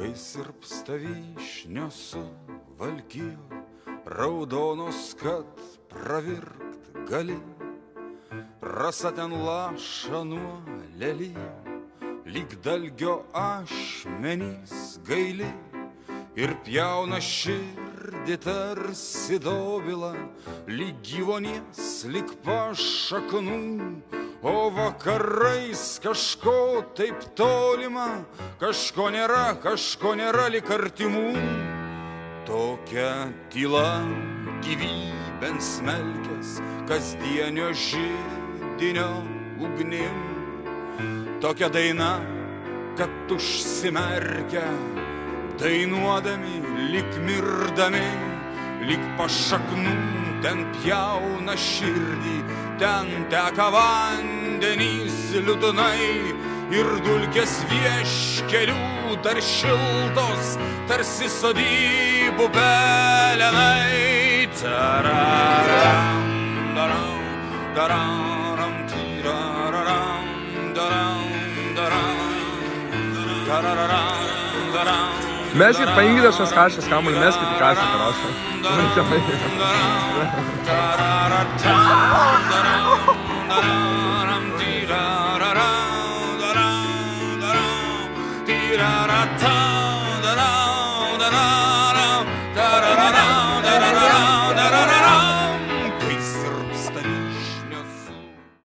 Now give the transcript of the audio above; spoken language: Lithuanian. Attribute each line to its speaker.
Speaker 1: kai sirpsta vyšnios su valkijo, raudonos, kad pravirkt gali. Rasa ten laša nuo lelijų, lyg dalgio ašmenys gaili, ir pjauna širdį tarsi dobila, lyg gyvonies, lyg pašaknų. O vakarais kažko taip tolima, kažko nėra lyg artimų. Tokia tyla gyvybėn smelkės, kasdienio židinio ugnim. Tokia daina, kad užsimerkia, dainuodami, lyg mirdami, lyg pašaknų ten pjauna širdį, ten teka vandenys liūdnai ir dulkės vieškelių dar šiltos, tarsi sodybų pelenai. Tararam, daram, dararam, tiraram, daram, daram, tararam, daram.
Speaker 2: Meskit, paimkite šios kašės kamuolį, meskit kašę, karošą.
Speaker 1: Tiraram,